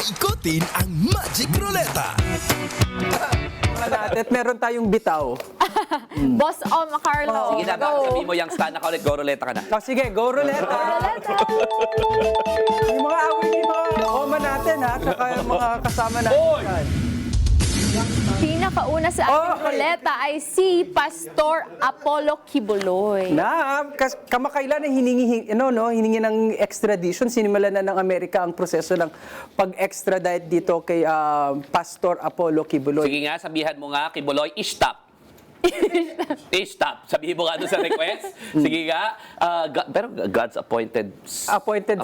Paikutin ang Magic Ruleta. At meron tayong bitaw. Boss Carlo. Sige na, sabihin mo yung stand ka ulit, go ruleta ka na. O sige, go ruleta. Yung mga awin yung mga oma natin ha, saka yung mga kasama natin. Hoy! dyan. Pinakauna sa ating Okay. ruleta ay si Pastor Apollo Kibuloy. Kamakailan na hiningi ng extradition, sinimula na ng Amerika ang proseso ng pag-extradite dito kay Pastor Apollo Kibuloy. Sige nga, sabihan mo nga, Kibuloy, stop. Stop. Sabihin mo nga doon sa request. Sige nga. Pero God's appointed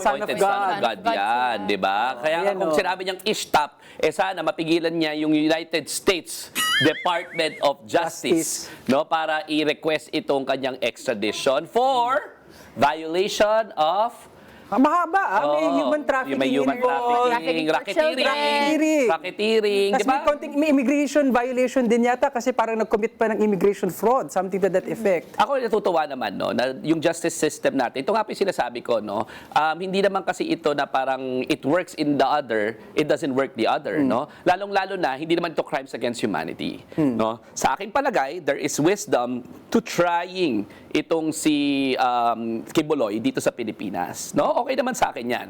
Son of God. yan, di ba? Kaya nga Ayan, kung oh. sinabi niyang stop, sana mapigilan niya yung United States Department of Justice, no, para i-request itong kanyang extradition for violation of Mahaba, may human trafficking may human involved. trafficking, Trafficking for racketeering, di Tapos ba? may immigration violation din yata kasi parang nag-commit pa ng immigration fraud, something to that effect. Ako natutuwa naman no na yung justice system natin. Ito nga po yung sinasabi ko no. Hindi naman kasi ito na parang it works in the other, it doesn't work the other, no. Lalong-lalo na hindi naman ito crimes against humanity, no. Sa aking palagay, there is wisdom to trying itong si Kibuloy dito sa Pilipinas, no. Okay naman sa akin 'yan.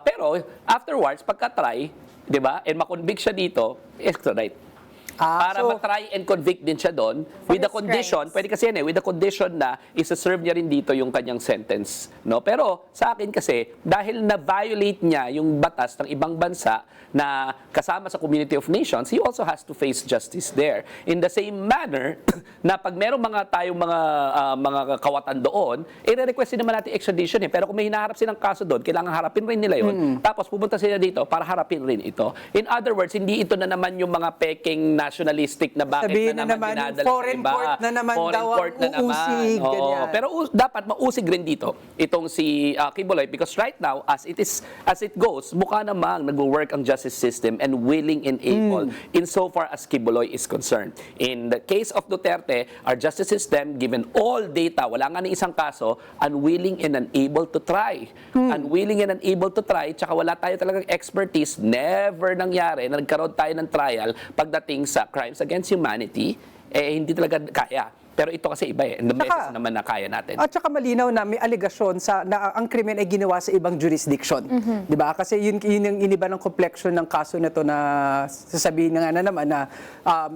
Pero afterwards pagka-try, 'di ba? And makonvict siya dito, extradite. Para ma-try and convict din siya doon with the his condition, crimes. pwede kasi yan with the condition na isa-serve niya rin dito yung kanyang sentence. No? Pero sa akin kasi, dahil na-violate niya yung batas ng ibang bansa na kasama sa Community of Nations, he also has to face justice there. In the same manner, na pag merong tayong mga kawatan doon, i-request din naman natin extradition. Pero kung may hinaharap silang kaso doon, kailangan harapin rin nila yun. Tapos pupunta sila dito para harapin rin ito. In other words, hindi ito na naman yung mga peking nationalistic na bakit Sabihin na na naman naman, dinadala foreign sa iba. court na naman Foreign daw ang court na naman. uusig, Oo. ganyan. Pero dapat mausig rin dito itong si Kibuloy because right now, as it goes, mukha namang nag-work ang justice system and willing and able insofar as Kibuloy is concerned. In the case of Duterte, our justice system, given all data, wala nga ng isang kaso, unwilling and unable to try. Unwilling and unable to try, tsaka wala tayo talagang expertise, never nangyari na nagkaroon tayo ng trial pagdating sa crimes against humanity, hindi talaga kaya. Pero ito kasi iba the message naman na kaya natin. At saka malinaw na may aligasyon na ang krimen ay ginawa sa ibang jurisdiction. 'Di ba? Kasi yun yung iniba ng complexion ng kaso na to na sasabihin nga na naman na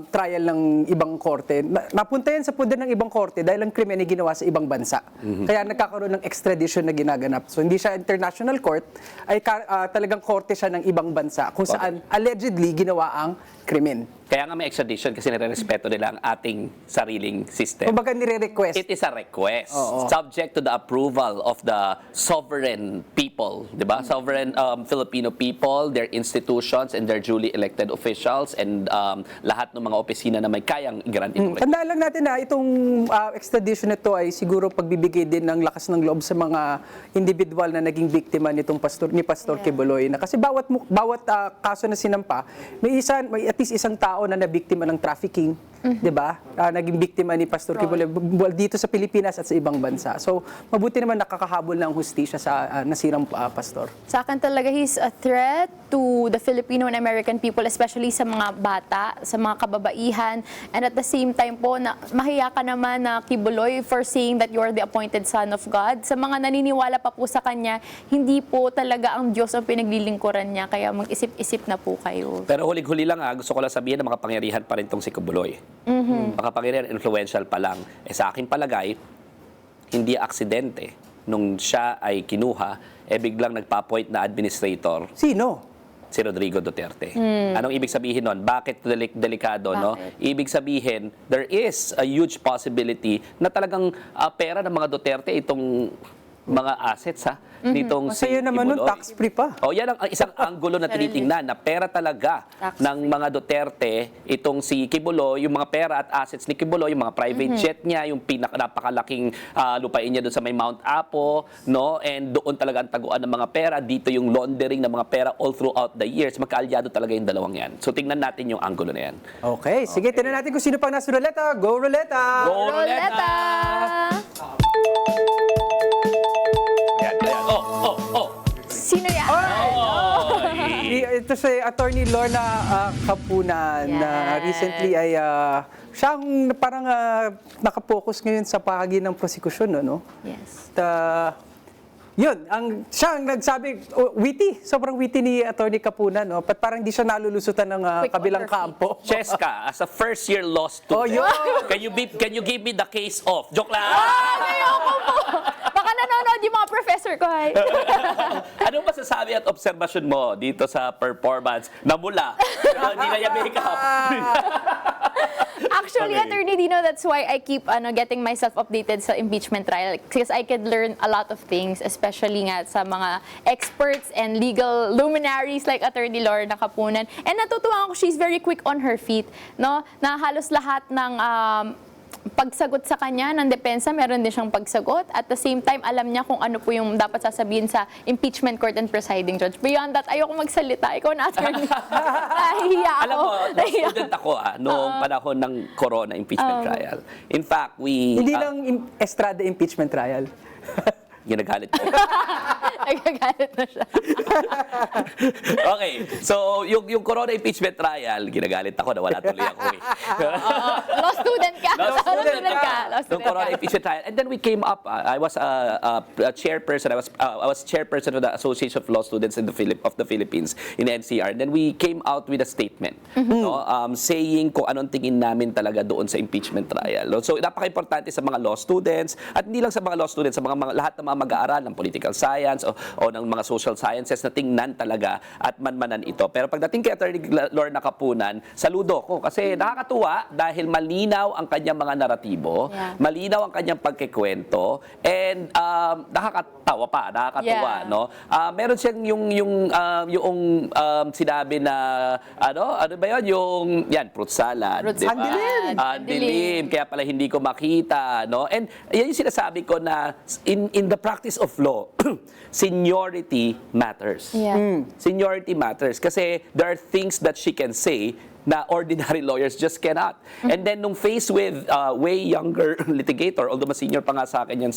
trial ng ibang korte. Napunta yan sa poder ng ibang korte dahil ang krimen ay ginawa sa ibang bansa. Kaya nagkakaroon ng extradition na ginaganap. So hindi siya international court, ay talagang korte siya ng ibang bansa kung saan allegedly ginawa ang krimen. Kaya nga may extradition kasi nire-respeto nila ang ating sariling system. Kumbaga nire-request. It is a request Oo. subject to the approval of the sovereign people, 'di ba? Sovereign Filipino people, their institutions and their duly elected officials and lahat ng mga opisina na may kayang i-grant itong request. Tandaan lang natin na itong extradition nito ay siguro pagbibigay din ng lakas ng loob sa mga individual na naging biktima nitong ni Pastor Kibuloy. Na kasi bawat kaso na sinampa, may at least isang tao na nabiktima ng trafficking, 'di ba? Naging biktima ni Pastor Kibuloy dito sa Pilipinas at sa ibang bansa. So, mabuti naman nakakahabol ng hustisya sa nasirang pastor. Sa akin talaga, he's a threat to the Filipino and American people, especially sa mga bata, sa mga kababaihan. And at the same time po, mahiya ka naman na Kibuloy for saying that you are the appointed son of God. Sa mga naniniwala pa po sa kanya, hindi po talaga ang Diyos ang pinaglilingkuran niya. Kaya mag-isip-isip na po kayo. Pero huling-huli lang gusto ko lang sabihin na makapangyarihan pa rin itong si Kibuloy. Makapangyarihan, influential pa lang. Sa aking palagay, hindi aksidente nung siya ay kinuha, biglang nagpa-appoint na administrator. Sino? Si Rodrigo Duterte. Anong ibig sabihin nun? Bakit delikado, no? Ibig sabihin, there is a huge possibility na talagang pera ng mga Duterte itong mga assets nitong si Masaya naman nun, Kibuloy. tax-free pa. Yan ang isang anggulo na tinitingnan na pera talaga ng mga Duterte itong si Kibuloy, yung mga pera at assets ni Kibuloy, yung mga private jet niya, yung napakalaking lupain niya doon sa may Mount Apo, no? And doon talaga ang taguan ng mga pera, dito yung laundering ng mga pera all throughout the years. Magkaalyado talaga yung dalawang yan. So tingnan natin yung anggulo na yan. Okay, sige, tingnan natin kung sino pang nasa ruleta. Go ruleta! Go Ruleta! Yan. Oh. Sino yan? Ito ito si Attorney Lorna Kapunan na Yes. recently ay siyang parang nakapokus ngayon sa pahagi ng prosekusyon, no? Yes. Yun, siya ang nagsabi, witty, sobrang witty ni Attorney Kapunan, no? But parang di siya nalulusutan ng Quick on kabilang her feet. kampo. Cheska, as a first-year law student, yun. can you give me the case of? Joke lang! Ayoko po! Baka nanonood yung mga professor ko, hay. Anong masasabi at obserbasyon mo dito sa performance na mula? Hindi na yung makeup. Actually, Okay. Attorney Dino, that's why I keep getting myself updated sa impeachment trial because I could learn a lot of things, especially nga sa mga experts and legal luminaries like Attorney Lorna Kapunan. And natutuwa ako, she's very quick on her feet, no? Na halos lahat ng pagsagot sa kanya ng depensa, meron din siyang pagsagot. At the same time, alam niya kung ano po yung dapat sasabihin sa impeachment court and presiding judge. Beyond that, ayoko magsalita. Ikaw na, attorney. Nahihiya ako. Alam mo, Nahihiya student ako noong panahon ng corona impeachment trial. In fact, Hindi lang Estrada impeachment trial. ginagalit ko. Nagagalit na siya. Okay, so yung corona impeachment trial, ginagalit ako na wala tuloy ako eh. Law student ka. Law student ka. Law Nung student corona ka. impeachment trial. And then we came up, I was a chairperson, I was chairperson of the Association of Law Students in the Philippines in NCR. And then we came out with a statement, no, saying kung anong tingin namin talaga doon sa impeachment trial. No? So napaka-importante sa mga law students, at hindi lang sa mga law students, sa mga lahat ng mga mag-aaral ng political science o ng mga social sciences na tingnan talaga at manmanan ito. Pero pagdating kay Attorney Lorna Kapunan, saludo ko kasi nakakatuwa dahil malinaw ang kanyang mga naratibo, Yeah. malinaw ang kanyang pagkikwento, and nakakatuwa, Yeah. no? Meron siyang yung sinabi na ano ba 'yon, yung fruit salad, Fruit di ba? salad. Ang dilim, kaya pala hindi ko makita, no? And yan yung sinasabi ko na in the practice of law, seniority matters. Yeah. Seniority matters kasi there are things that she can say na ordinary lawyers just cannot. And then nung faced with way younger litigator, although mas senior pa nga sa akin yan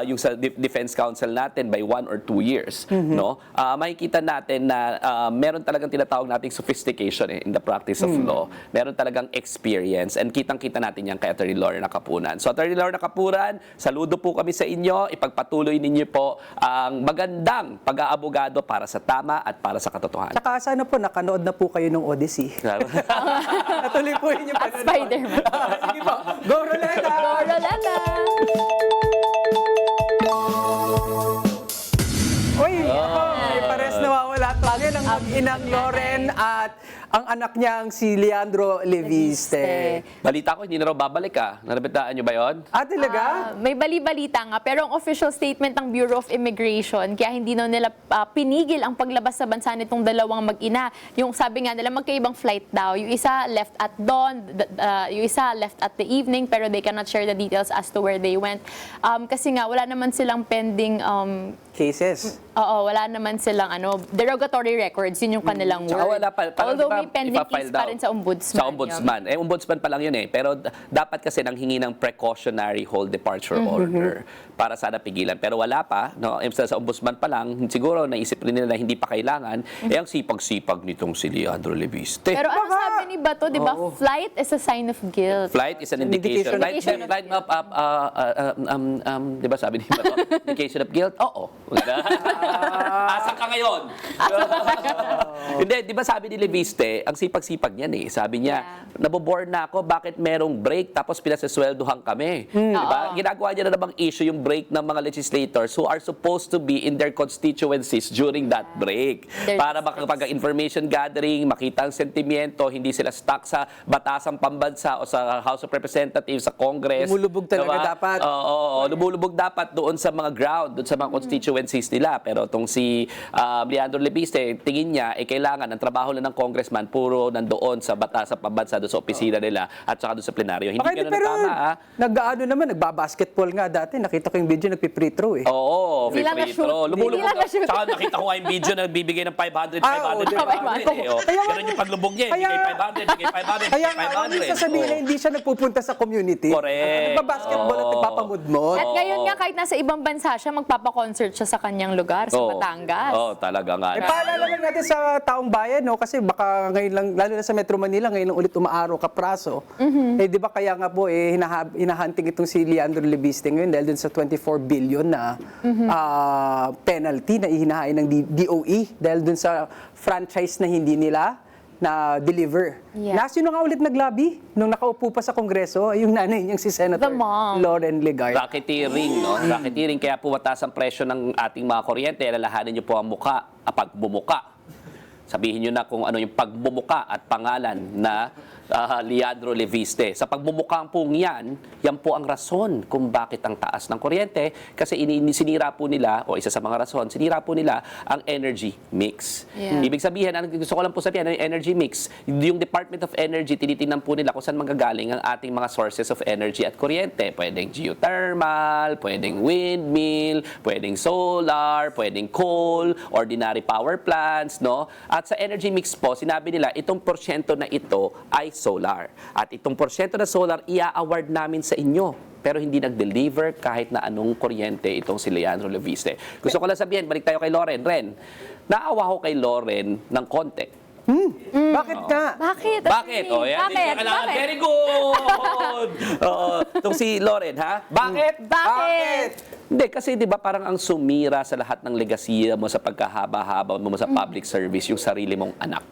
yung sa defense counsel natin by 1 or 2 years, no? Makikita natin na meron talagang tinatawag nating sophistication in the practice of law. Meron talagang experience, and kitang-kita natin yan kay Attorney Lorna Kapunan. So Attorney Lorna Kapunan, saludo po kami sa inyo. Ipagpatuloy ninyo po ang magandang pag-aabogado para sa tama at para sa katotohanan. Tsaka sana po, nakanood na po kayo ng Odyssey. Natuloy po yun yung At panonood. Spider-Man. Sige po, go Roleta! Go, Rolanda! Uy, may pares nawawala to. Ngayon ang mag-inang Loren at ang anak niyang si Leandro Leviste. Balita ko, hindi na raw babalik Narabitaan nyo ba yon? Talaga? May bali-balita nga, pero ang official statement ng Bureau of Immigration, kaya hindi na nila pinigil ang paglabas sa bansa nitong dalawang mag-ina. Yung sabi nga nila, magkaibang flight daw. Yung isa left at dawn, yung isa left at the evening, pero they cannot share the details as to where they went. Kasi nga, wala naman silang pending Cases. Oo, wala naman silang derogatory records, yun yung kanilang Tsaka word. wala pa, Although diba, may pending ipafile case pa daw. rin sa ombudsman. Sa ombudsman. Ombudsman pa lang yun Pero dapat kasi nang hingi ng precautionary hold departure order para sana pigilan. Pero wala pa, no? Sa ombudsman pa lang, siguro naisip rin nila na hindi pa kailangan. Ang sipag-sipag nitong si Leandro Leviste. Pero ano sabi ni Bato, di ba? Flight is a sign of guilt. Flight is an indication. Indication of Flight di ba sabi ni Bato? Indication of guilt? Oo. Asa ka ngayon? Hindi, di ba sabi ni Leviste, ang sipag-sipag niyan Sabi niya, nabobore na ako, bakit merong break tapos pinasasweldohan kami? Di ba? Ginagawa niya na namang issue yung break ng mga legislators who are supposed to be in their constituencies during that break. Para makapag-information gathering, makita ang sentimiento, hindi sila stuck sa batasang pambansa o sa House of Representatives, sa Congress. Lumulubog talaga dapat. Oo, lumulubog dapat doon sa mga ground, doon sa mga constituencies nila. Pero itong si Leandro Leviste, tingin niya, kailangan ang trabaho lang ng congressman puro nandoon sa batasang pambansa, doon sa opisina nila at saka doon sa plenaryo. Hindi ganun pero tama, nagbabasketball nga dati. Nakita ko yung video, nagpi-free throw Oo, Hindi free lang free na-shoot. throw. Lumulubog. Hindi lang na-shoot. Tsaka nakita ko nga yung video na bibigay ng 500, 500, Oo, 500. Ganun yung paglubog niya. Bigay 500, bigay 500, Kaya bigay nga, ano 500. sasabihin na hindi siya nagpupunta sa community? Correct. Nagbabasketball at nagpapamudmod. At ngayon nga, kahit nasa ibang bansa siya, magpapakoncert siya sa kanyang lugar. lugar sa Batangas. Talaga nga. Paalala lang natin sa taong bayan, no? Kasi baka ngayon lang, lalo na sa Metro Manila, ngayon lang ulit umaaraw kapraso. Di ba kaya nga po, hinahunting itong si Leandro Lebiste ngayon dahil dun sa 24 billion na penalty na ihinahain ng DOE dahil dun sa franchise na hindi nila na-deliver. Yeah. Sino nga ulit naglabi nung nakaupo pa sa Kongreso? Yung nanay niyang si Senator The mom. Lauren Legarda. Racketeering, no? Racketeering, kaya po mataas ang presyo ng ating mga kuryente. Alalahanin niyo po ang muka, pagbumuka. Sabihin niyo na kung ano yung pagbumuka at pangalan na Leandro Lebiste. Sa pagbumukang pong yan po ang rason kung bakit ang taas ng kuryente. Kasi sinira po nila, o isa sa mga rason, sinira po nila ang energy mix. Yeah. Ibig sabihin, gusto ko lang po sabihin, yung energy mix, yung Department of Energy, tinitingnan po nila kung saan manggagaling ang ating mga sources of energy at kuryente. Pwedeng geothermal, pwedeng windmill, pwedeng solar, pwedeng coal, ordinary power plants, no? At sa energy mix po, sinabi nila, itong porsyento na ito ay solar. At itong porsyento na solar, ia-award namin sa inyo. Pero hindi nag-deliver kahit na anong kuryente itong si Leandro Lebiste. Gusto ko lang sabihin, balik tayo kay Lauren. Ren, naawa ko kay Lauren ng konti. Bakit nga? Bakit? Bakit? Attorney? Oh, yan. Bakit? Kailangan. Bakit? Very good! Itong si Lauren, ha? Bakit? Bakit? Hindi, kasi di ba parang ang sumira sa lahat ng legasiya mo sa pagkahaba-haba mo sa public service, yung sarili mong anak.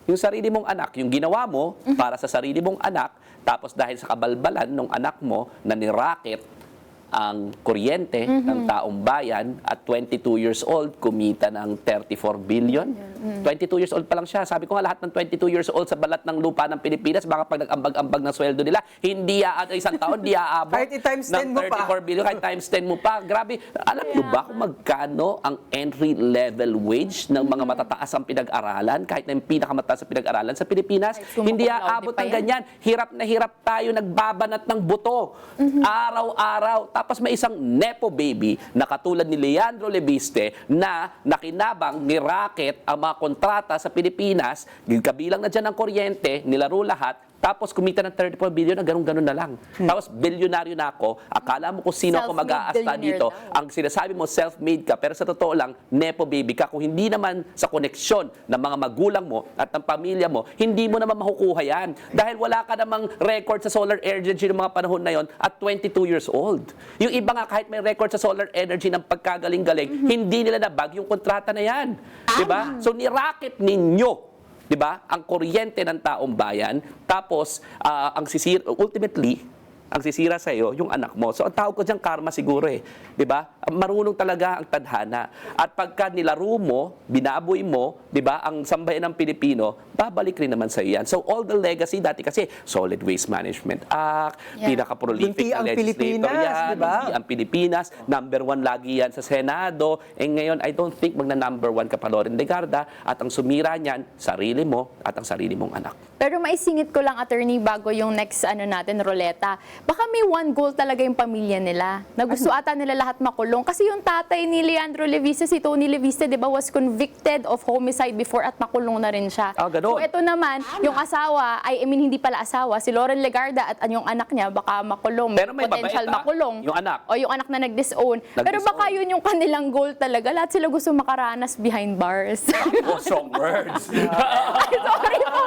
Yung sarili mong anak, yung ginawa mo para sa sarili mong anak, tapos dahil sa kabalbalan ng anak mo na niraket ang kuryente ng taong bayan at 22 years old, kumita ng 34 billion. 22 years old pa lang siya. Sabi ko nga, lahat ng 22 years old sa balat ng lupa ng Pilipinas, baka pag nag-ambag-ambag ng sweldo nila, hindi isang taon, di aabot Kahit i-times 10 ng mo pa. 34 billion, kahit times 10 mo pa. Grabe. Alam niyo ba kung magkano ang entry-level wage ng mga matataas ang pinag-aralan, kahit na yung pinakamataas ang pinag-aralan sa Pilipinas? Kahit summa Hindi cum laude aabot pa ng yan. ganyan. Hirap na hirap tayo nagbabanat ng buto. Araw-araw. Tapos may isang nepo baby na katulad ni Leandro Lebiste na nakinabang ni racket ang mga kontrata sa Pilipinas, kabilang na dyan ang kuryente, nilaro lahat, tapos kumita ng 34 billion na ganun-ganun na lang. Tapos bilyonaryo na ako, akala mo kung sino ako Self-made mag-aasta billionaire dito. daw. Ang sinasabi mo, self-made ka, pero sa totoo lang, nepo baby ka. Kung hindi naman sa koneksyon ng mga magulang mo at ng pamilya mo, hindi mo naman makukuha yan. Dahil wala ka namang record sa solar energy ng mga panahon na yon at 22 years old. Yung iba nga, kahit may record sa solar energy ng pagkagaling-galing, hindi nila nabag yung kontrata na yan. Diba? So, ni-racket ninyo, 'di ba? Ang kuryente ng taong bayan, tapos ang sisira ultimately ang sisira sa iyo yung anak mo. So ang tawag ko diyan karma siguro 'di ba? Marunong talaga ang tadhana. At pagka nilaro mo, binaboy mo, 'di ba? Ang sambayan ng Pilipino, babalik rin naman sa iyo yan. So all the legacy dati kasi Solid Waste Management Act, pinaka-prolific Bunti na ang legislator Pilipinas, yan, 'di ba? bunti ang Pilipinas, number 1 lagi yan sa Senado. Ngayon, I don't think magna-number 1 ka pa, Lauren Legarda, at ang sumira niyan, sarili mo at ang sarili mong anak. Pero maisingit ko lang, attorney, bago yung next natin, roleta. Baka may one goal talaga yung pamilya nila. Na gusto ata nila lahat makulong. Kasi yung tatay ni Leandro Lebiste, si Tony Lebiste, di ba, was convicted of homicide before at nakulong na rin siya. Ganun. So ito naman, yung asawa, hindi pala asawa, si Lauren Legarda at yung anak niya, baka makulong. Pero may potential mabait, makulong. yung anak. O yung anak na nag-disown. Pero baka yun yung kanilang goal talaga. Lahat sila gusto makaranas behind bars. Oh, strong words. Sorry po.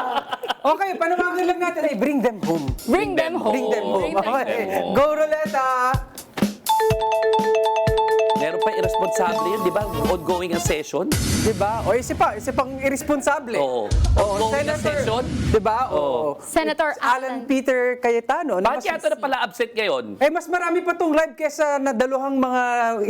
Okay, panawagan lang natin ay bring them home. Bring them home. Bring them home. Bring them Okay. home. Go, Roleta! Meron pa irresponsable yun, di ba? Ongoing ang session. Diba? O isa pang irresponsable. Oo. Ongoing ang session. Diba? Oo. Senator Alan Peter Cayetano. na Bakit mas- yata na pala absent ngayon? mas marami pa tong live kesa nadaluhang mga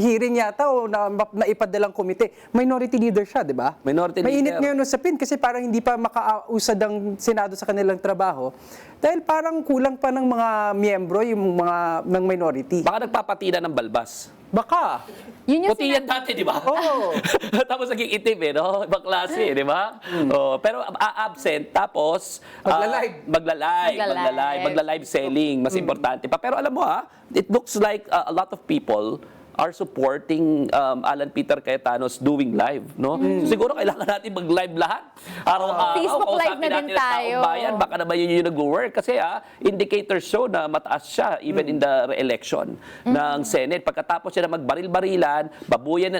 hearing yata o na ipadalang komite. Minority leader siya, di ba? Minority Mainit leader. ngayon usapin kasi parang hindi pa makausad ang Senado sa kanilang trabaho dahil parang kulang pa ng mga miyembro yung mga ng minority. Baka nagpapatina ng balbas. Baka. Yun yung Puti yan dati, di ba? Oo. Tapos naging itim no? Ibang klase, di ba? Pero absent, tapos Magla-live. magla-live selling, mas importante pa. Pero alam mo it looks like a lot of people are supporting Alan Peter Cayetano's doing live, no? So, siguro kailangan natin mag-live lahat. Araw-araw, Facebook Live kausapin na din natin ang taong tayo. bayan. Baka naman yun yung nag-work. Kasi indicators show na mataas siya even in the re-election ng Senate. Pagkatapos siya na magbaril-barilan,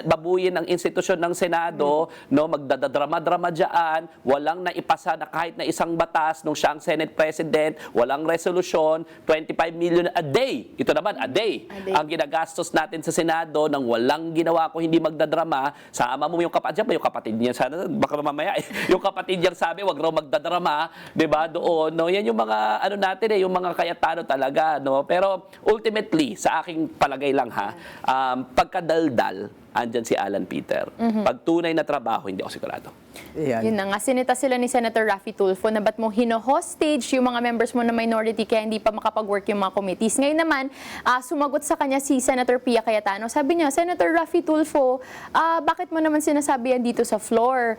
babuyin ang institusyon ng Senado, no, magdadadrama-drama dyan, walang naipasa na kahit na isang batas nung siya ang Senate President, walang resolusyon, 25 million a day. Ito naman, a day. Ang ginagastos natin sa Senado nang walang ginawa ko hindi magdadrama, sama mo yung kapatid niya, sana, baka mamaya, yung kapatid niyang sabi, wag raw magdadrama, 'di ba? Doon, no? Yan yung mga ano natin yung mga Cayetano talaga, no? Pero ultimately, sa aking palagay lang pagkadaldal, andyan si Alan Peter. Pag tunay na trabaho, hindi ako sigurado. Yun na nga, sinita sila ni Senator Raffy Tulfo na ba't mo hino-hostage yung mga members mo na minority kaya hindi pa makapag-work yung mga committees. Ngayon naman, sumagot sa kanya si Senator Pia Cayetano. Sabi niya, Senator Raffy Tulfo, bakit mo naman sinasabi yan dito sa floor?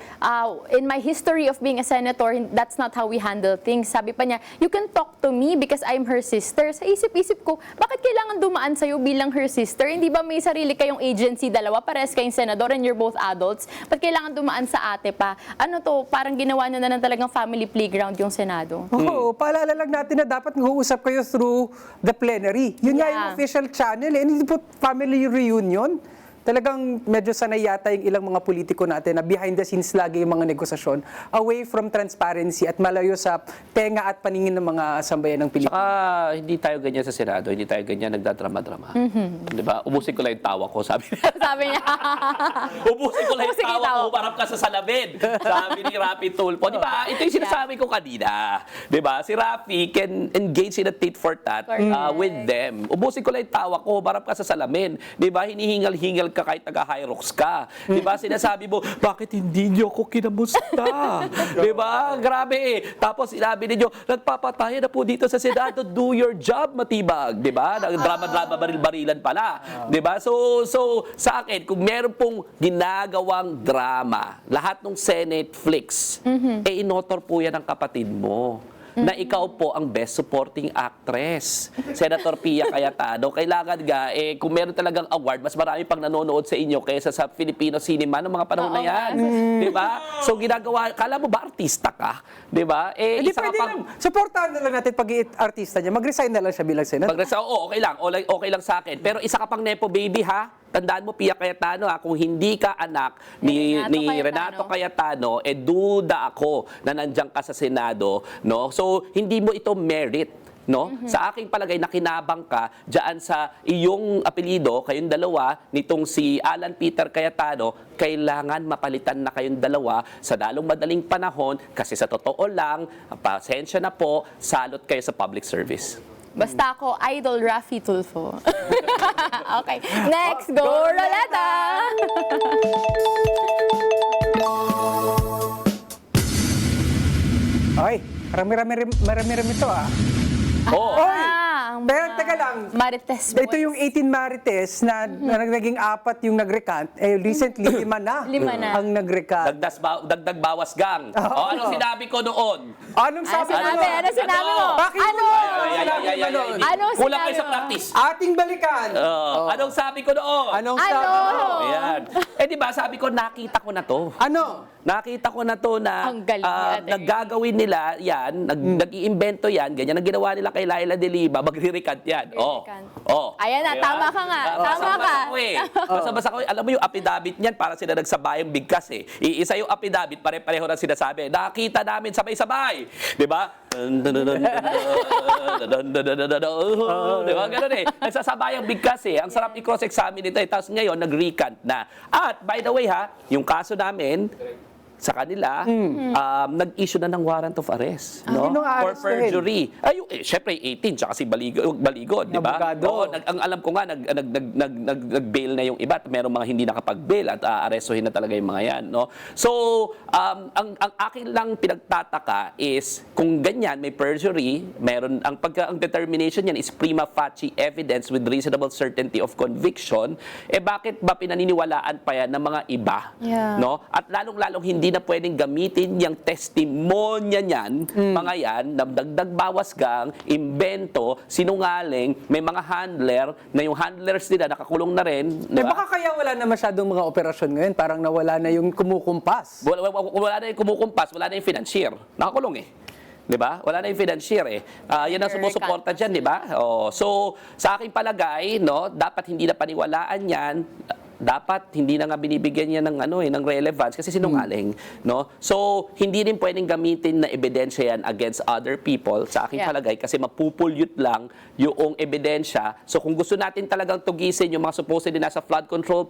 In my history of being a senator, that's not how we handle things. Sabi pa niya, you can talk to me because I'm her sister. Sa isip-isip ko, bakit kailangan dumaan sa'yo bilang her sister? Hindi ba may sarili kayong agency, dalawa, pares kayong senador and you're both adults? Ba't kailangan dumaan sa ate pa? Ano to, parang ginawa na ng talagang family playground yung Senado. Oo, paalala lang natin na dapat mag-uusap kayo through the plenary. Yun nga yung official channel. Hindi po family reunion. Talagang medyo sanay yata yung ilang mga politiko natin na behind the scenes lagi yung mga negosasyon, away from transparency at malayo sa tenga at paningin ng mga sambayan ng Pilipinas. Saka, hindi tayo ganyan sa Senado, hindi tayo ganyan nagdadrama-drama. Di ba? Ubusin ko lang yung tawa ko, sabi niya. Sabi niya. Ubusin ko lang yung tawa ko, parang ka sa salamin. Sabi ni Raffy Tulfo. Di ba? Ito yung sinasabi ko kanina. Di ba? Si Raffy can engage in a tit for tat with them. Ubusin ko lang yung tawa ko, parang ka sa salamin. Di ba? Hinihingal-hingal ka kahit taga-Hyrox ka. Di ba? Sinasabi mo, bakit hindi niyo ako kinamusta? Di ba? Grabe. Tapos sinabi niyo, nagpapataya na po dito sa Senado, do your job, Matibag. Di ba? Drama-drama, baril-barilan pala. Di ba? So, sa akin, kung meron pong ginagawang drama, lahat ng Senate flicks, inotor po yan ng kapatid mo na ikaw po ang best supporting actress. Senator Pia Cayetano, kailangan kung meron talagang award, mas marami pang nanonood sa inyo kaysa sa Filipino cinema ng mga panahon na yan. Di ba? So ginagawa, kala mo ba artista ka? Di ba? Hindi Isa ka pwede pang... lang. Supportahan na lang natin pag artista niya. Mag-resign na lang siya bilang senador. Okay lang. Okay lang sa akin. Pero isa ka pang nepo baby, ha? Tandaan mo, Pia Cayetano, kung hindi ka anak ni Renato Cayetano, duda ako na nandiyan ka sa Senado, no? So, hindi mo ito merit, no? Sa aking palagay, nakinabang ka diyan sa iyong apelyido, kayong dalawa, nitong si Alan Peter Cayetano, kailangan mapalitan na kayong dalawa sa lalong madaling panahon kasi sa totoo lang, pasensya na po, salot kayo sa public service. Basta ako, Idol Raffy Tulfo. Okay. Next, go Roleta! Ay, marami-rami ito Pero teka lang. Marites Ito yung 18 Marites na naging 4 yung nag-recant. Recently, 5 na. 5 na. Ang nag-recant. Dagdag bawas gang. Anong sinabi ko noon? Anong sabi mo? Ano sinabi mo? Bakit Ano? Anong Kulang sinabi kayo sa mo? practice. Ating balikan. Anong sabi ko noon? Anong Ano? sabi mo? Ayan. Di ba, sabi ko, nakita ko na to. Ano? Nakita ko na to na Ang galing ni Ate. naggagawin nila yan, nag-iimbento yan, ganyan ang ginawa nila kay Laila de Lima, magre-recant yan. Ayan na, tama ka nga. Tama ka. Basta-basta ko, alam mo yung affidavit niyan, para sila nagsabayang bigkas eh. Iisa yung affidavit, pare-pareho na sinasabi. Nakita namin sabay-sabay. Di ba? Di ba? Ganun eh. Nagsasabayang bigkas eh. Ang sarap i-cross-examine nito eh. Tapos ngayon, nag-recant na. At by the way yung kaso namin, sa kanila, nag-issue na ng warrant of arrest, no? Sinong For aarestuhin? perjury. Syempre 18 tsaka si Baligon, di ba? Abogado. Ang alam ko nga nag-bail na yung iba at merong mga hindi nakapag-bail at aarestuhin na talaga yung mga yan, no? So, ang akin lang pinagtataka is kung ganyan may perjury, meron ang determination niyan is prima facie evidence with reasonable certainty of conviction, bakit ba pinaniniwalaan pa yan ng mga iba, Yeah. no? At lalong-lalong hindi hindi na pwedeng gamitin yung testimonya niyan, mga yan, na dagdag bawas gang, imbento, sinungaling, may mga handler, na yung handlers nila nakakulong na rin. Eh, baka kaya wala na masyadong mga operasyon ngayon, parang nawala na yung kumukumpas. Wala na yung kumukumpas, wala na yung financier. Nakakulong eh. 'Di ba? Wala na yung financier eh. Yan ang sumusuporta diyan, 'di ba? Oh, so sa aking palagay, no, dapat hindi na paniwalaan 'yan. Dapat hindi na nga binibigyan niya ng ng relevance kasi sinungaling, no? So hindi rin pwedeng gamitin na ebidensya yan against other people sa aking palagay kasi mapupulyut lang yung ebidensya. So kung gusto natin talagang tugisin yung mga supposedly nasa flood control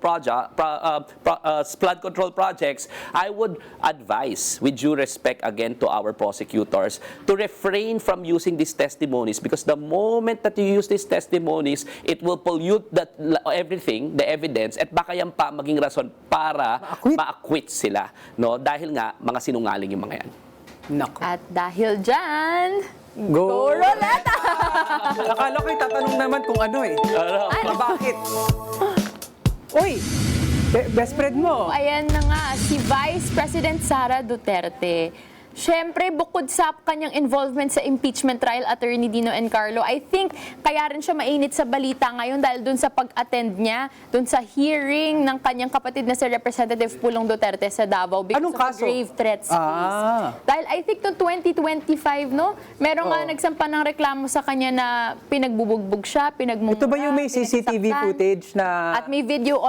projects, I would advise, with due respect again to our prosecutors, to refrain from using these testimonies because the moment that you use these testimonies, it will pollute everything, the evidence, at baka yan pa maging rason para ma-acquit sila, no? Dahil nga mga sinungaling yung mga yan. Nako. At dahil dyan, Go Roleta! Akala ko tatanong naman kung ano eh. Bakit? Uy, best friend mo. Ayan na nga, si Vice President Sara Duterte. Siyempre, bukod sa kanyang involvement sa impeachment trial, Attorney Dino and Carlo, I think kaya rin siya mainit sa balita ngayon dahil dun sa pag-attend niya, dun sa hearing ng kanyang kapatid na si Representative Pulong Duterte sa Davao because Anong of kaso? a grave threats case. Dahil I think noong 2025, no, meron nga nagsampa ng reklamo sa kanya na pinagbubugbog siya, pinagmumura. Ito ba yung may CCTV pinagsasaktan. footage na... At may video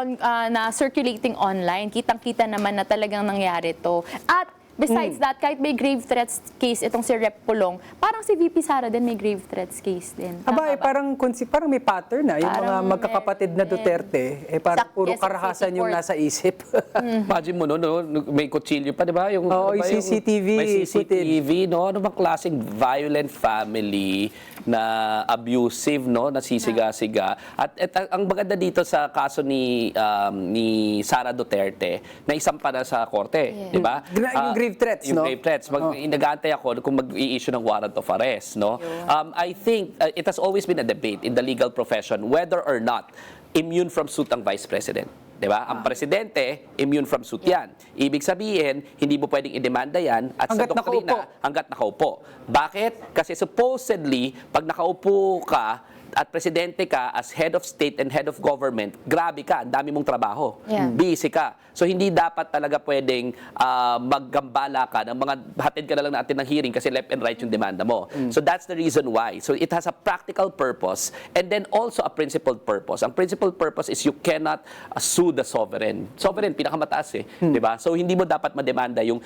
na circulating online. Kitang-kita naman na talagang nangyari to. At besides that, kahit may grave threats case itong si Rep Pulong, parang si VP Sara din may grave threats case din. Aba, Tama ba? parang may pattern na. Yung Parang mga magkakapatid na Duterte, parang puro Yes, karahasan yung report. nasa isip. Imagine mo, no, may kutsilyo pa, di ba? Yung, Oo, ano ba yung CCTV May CCTV, no? Ano bang klaseng violent family na abusive, no? Nasisiga-siga. At ang maganda dito sa kaso ni Sara Duterte, na isampa na sa korte, di ba? Yung grave threats, yung no? grave threats. Nag-aantay ako kung mag-i-issue ng warrant of arrest, no? I think it has always been a debate in the legal profession whether or not immune from suit ang vice president. Diba? Ang presidente, immune from suit yan. Ibig sabihin, hindi mo pwedeng idemanda yan at Hanggat sa doktrina, hanggat nakaupo. Bakit? Kasi supposedly, pag nakaupo ka, at presidente ka as head of state and head of government, grabe ka, ang dami mong trabaho. Yeah. Busy ka. So hindi dapat talaga pwedeng maggambala ka ng mga hatid ka na lang natin ng hearing kasi left and right yung demanda mo. So that's the reason why. So it has a practical purpose and then also a principled purpose. Ang principled purpose is you cannot sue the sovereign. Sovereign pinakamataas eh, 'di ba? So hindi mo dapat mademanda yung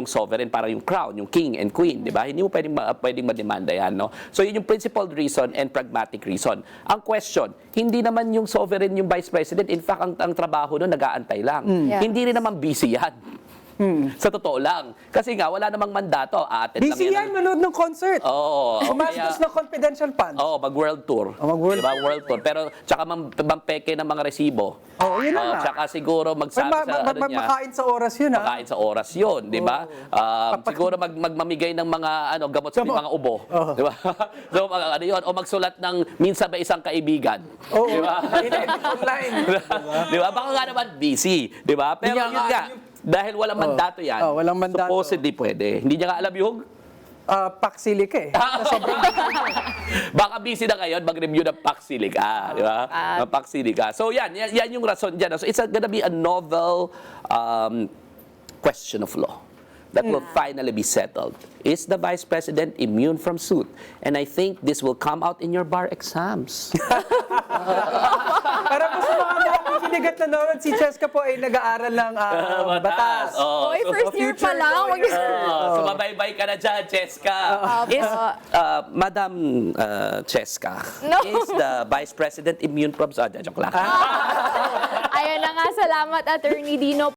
sovereign para yung crown, yung king and queen, 'di ba? Hindi mo pwedeng mademanda 'yan, no? So yun yung principled reason and pragmatic reason. Ang question, hindi naman yung sovereign yung vice president. In fact, ang trabaho nun, nag-aantay lang. Yeah. Hindi rin naman busy yan. Sa totoo lang. Kasi nga, wala namang mandato. Attend Busy lang yan, manood ng concert. Oo. Gumastos ng confidential funds. Oo, mag-world tour. mag-world diba? World tour. Pero, tsaka mampeke ng mga resibo. Oo, yun na nga. Tsaka siguro magsabi sa ano niya. Makain sa oras yun, ha? Makain sa oras yun, di ba? Siguro magmamigay ng mga gamot sa mga ubo. Di ba? So, ano yun? O magsulat ng minsan ba isang kaibigan. Oo. Di ba? Online. Di ba? Baka nga naman busy. Di ba? Pero yun nga, dahil walang mandato yan, walang mandato. supposedly pwede. Hindi niya nga alam yung Paksilik eh. baka busy na ngayon mag-review ng Paksilik, di ba? Ng Paksilik. So yan yung rason dyan. So it's gonna be a novel question of law that will finally be settled. Is the Vice President immune from suit? And I think this will come out in your bar exams. Para po sa mga nakikinig at nanonood, si Cheska po ay nag-aaral ng batas. Oh, Oy, first year pa lang. so mabaybay ka na dyan, Cheska. Madam Cheska, No. is the Vice President immune from suit? Joke lang. Ayun na nga, salamat Attorney Dino.